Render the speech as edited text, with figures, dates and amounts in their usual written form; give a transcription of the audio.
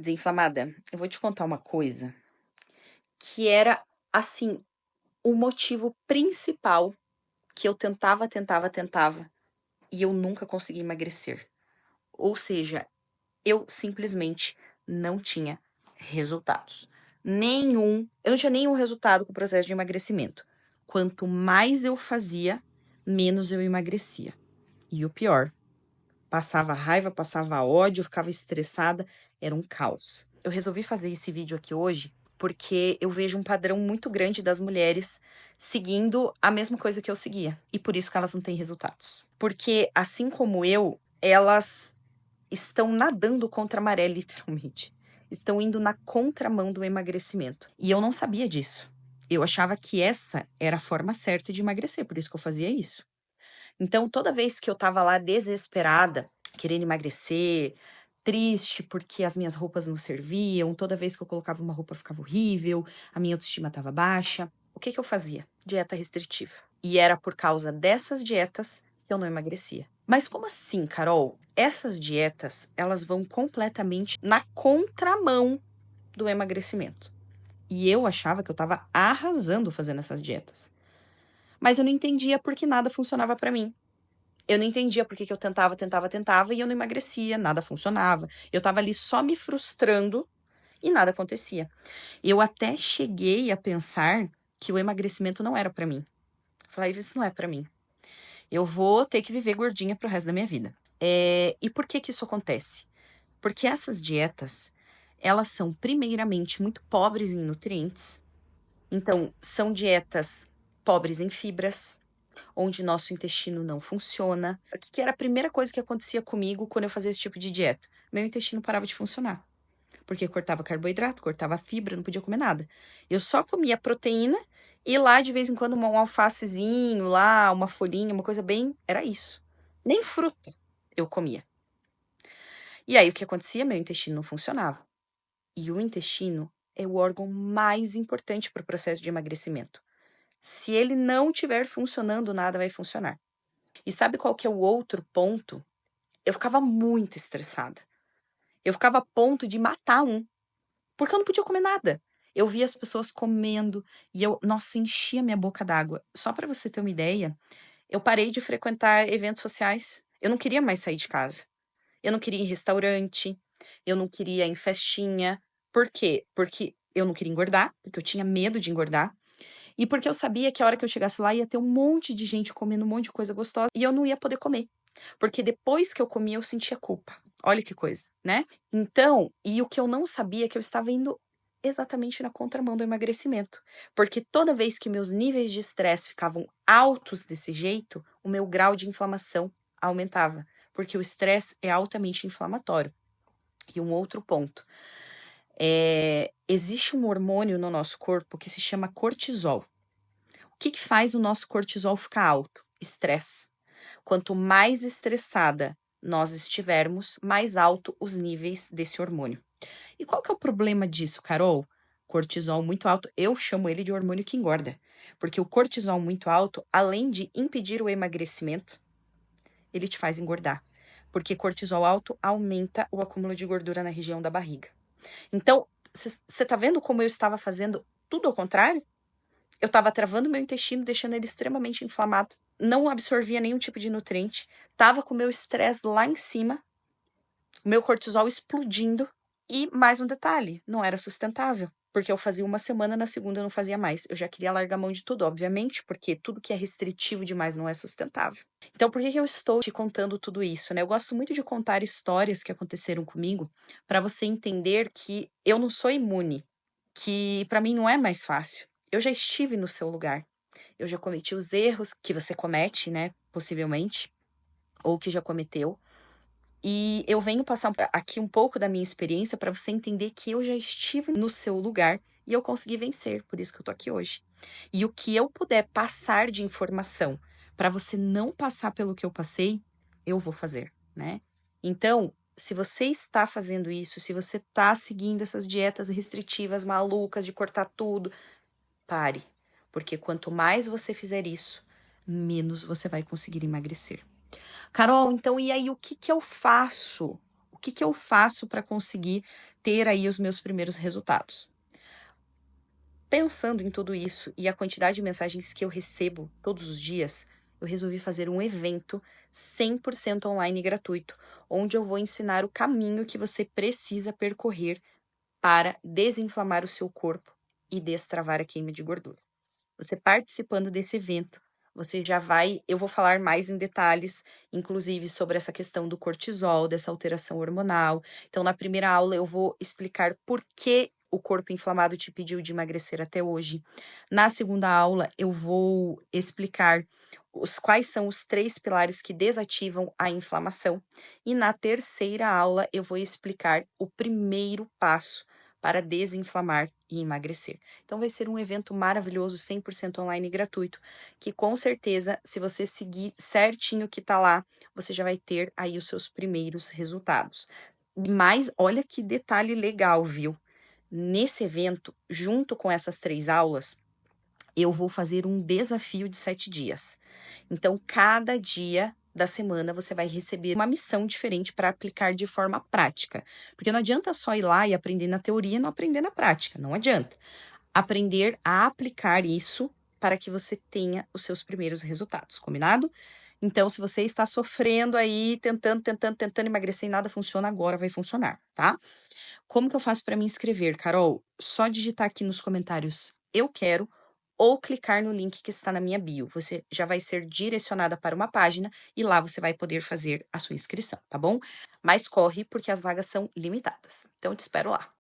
Desinflamada, eu vou te contar uma coisa que era, assim, o motivo principal que eu tentava e eu nunca consegui emagrecer. Ou seja, eu simplesmente não tinha resultados. Eu não tinha nenhum resultado com o processo de emagrecimento. Quanto mais eu fazia, menos eu emagrecia. E o pior, passava raiva, passava ódio, ficava estressada, era um caos. Eu resolvi fazer esse vídeo aqui hoje porque eu vejo um padrão muito grande das mulheres seguindo a mesma coisa que eu seguia. E por isso que elas não têm resultados. Porque, assim como eu, elas estão nadando contra a maré, literalmente. Estão indo na contramão do emagrecimento. E eu não sabia disso. Eu achava que essa era a forma certa de emagrecer, por isso que eu fazia isso. Então, toda vez que eu tava lá desesperada, querendo emagrecer, triste porque as minhas roupas não serviam, toda vez que eu colocava uma roupa ficava horrível, a minha autoestima tava baixa, o que que eu fazia? Dieta restritiva. E era por causa dessas dietas que eu não emagrecia. Mas como assim, Carol? Essas dietas, elas vão completamente na contramão do emagrecimento. E eu achava que eu tava arrasando fazendo essas dietas. Mas eu não entendia porque nada funcionava pra mim. Eu não entendia por que eu tentava e eu não emagrecia, nada funcionava. Eu tava ali só me frustrando e nada acontecia. Eu até cheguei a pensar que o emagrecimento não era pra mim. Falei, isso não é pra mim. Eu vou ter que viver gordinha pro resto da minha vida. E por que que isso acontece? Porque essas dietas, elas são primeiramente muito pobres em nutrientes. Então, são dietas pobres em fibras, onde nosso intestino não funciona. O que era a primeira coisa que acontecia comigo quando eu fazia esse tipo de dieta? Meu intestino parava de funcionar. Porque cortava carboidrato, cortava fibra, não podia comer nada. Eu só comia proteína e lá, de vez em quando, um alfacezinho lá, uma folhinha, uma coisa bem... Era isso. Nem fruta eu comia. E aí, o que acontecia? Meu intestino não funcionava. E o intestino é o órgão mais importante para o processo de emagrecimento. Se ele não estiver funcionando, nada vai funcionar. E sabe qual que é o outro ponto? Eu ficava muito estressada. Eu ficava a ponto de matar um, porque eu não podia comer nada. Eu via as pessoas comendo e nossa, enchia minha boca d'água. Só para você ter uma ideia, eu parei de frequentar eventos sociais. Eu não queria mais sair de casa. Eu não queria ir em restaurante, eu não queria ir em festinha. Por quê? Porque eu não queria engordar, porque eu tinha medo de engordar. E porque eu sabia que a hora que eu chegasse lá ia ter um monte de gente comendo um monte de coisa gostosa e eu não ia poder comer. Porque depois que eu comia, eu sentia culpa. Olha que coisa, né? Então, e o que eu não sabia é que eu estava indo exatamente na contramão do emagrecimento. Porque toda vez que meus níveis de estresse ficavam altos desse jeito, o meu grau de inflamação aumentava. Porque o estresse é altamente inflamatório. E um outro ponto. Existe um hormônio no nosso corpo que se chama cortisol. O que faz o nosso cortisol ficar alto? Estresse. Quanto mais estressada nós estivermos, mais alto os níveis desse hormônio. E qual que é o problema disso, Carol? Cortisol muito alto, eu chamo ele de hormônio que engorda. Porque o cortisol muito alto, além de impedir o emagrecimento, ele te faz engordar. Porque cortisol alto aumenta o acúmulo de gordura na região da barriga. Então, você tá vendo como eu estava fazendo tudo ao contrário? Eu estava travando meu intestino, deixando ele extremamente inflamado. Não absorvia nenhum tipo de nutriente. Tava com o meu estresse lá em cima. O meu cortisol explodindo. E mais um detalhe, não era sustentável. Porque eu fazia uma semana, na segunda eu não fazia mais. Eu já queria largar mão de tudo, obviamente, porque tudo que é restritivo demais não é sustentável. Então, por que eu estou te contando tudo isso, né? Eu gosto muito de contar histórias que aconteceram comigo para você entender que eu não sou imune, que para mim não é mais fácil. Eu já estive no seu lugar. Eu já cometi os erros que você comete, né? Possivelmente, ou que já cometeu. E eu venho passar aqui um pouco da minha experiência para você entender que eu já estive no seu lugar e eu consegui vencer, por isso que eu tô aqui hoje. E o que eu puder passar de informação para você não passar pelo que eu passei, eu vou fazer, né? Então, se você está fazendo isso, se você está seguindo essas dietas restritivas malucas de cortar tudo, pare, porque quanto mais você fizer isso, menos você vai conseguir emagrecer. Carol, então e aí o que que eu faço? O que que eu faço para conseguir ter aí os meus primeiros resultados. Pensando em tudo isso e a quantidade de mensagens que eu recebo todos os dias, eu resolvi fazer um evento 100% online e gratuito, onde eu vou ensinar o caminho que você precisa percorrer para desinflamar o seu corpo e destravar a queima de gordura. Você participando desse evento, você já vai, eu vou falar mais em detalhes, inclusive sobre essa questão do cortisol, dessa alteração hormonal. Então, na primeira aula eu vou explicar por que o corpo inflamado te pediu de emagrecer até hoje. Na segunda aula eu vou explicar quais são os 3 pilares que desativam a inflamação. E na terceira aula eu vou explicar o primeiro passo para desinflamar e emagrecer. Então vai ser um evento maravilhoso, 100% online e gratuito, que com certeza, se você seguir certinho o que tá lá, você já vai ter aí os seus primeiros resultados. Mas olha que detalhe legal, viu? Nesse evento, junto com essas 3 aulas, eu vou fazer um desafio de 7 dias. Então, cada dia da semana você vai receber uma missão diferente para aplicar de forma prática. Porque não adianta só ir lá e aprender na teoria e não aprender na prática. Não adianta. Aprender a aplicar isso para que você tenha os seus primeiros resultados, combinado? Então, se você está sofrendo aí, tentando emagrecer e nada funciona, agora vai funcionar, tá? Como que eu faço para me inscrever, Carol? Só digitar aqui nos comentários eu quero ou clicar no link que está na minha bio. Você já vai ser direcionada para uma página e lá você vai poder fazer a sua inscrição, tá bom? Mas corre porque as vagas são limitadas. Então, eu te espero lá.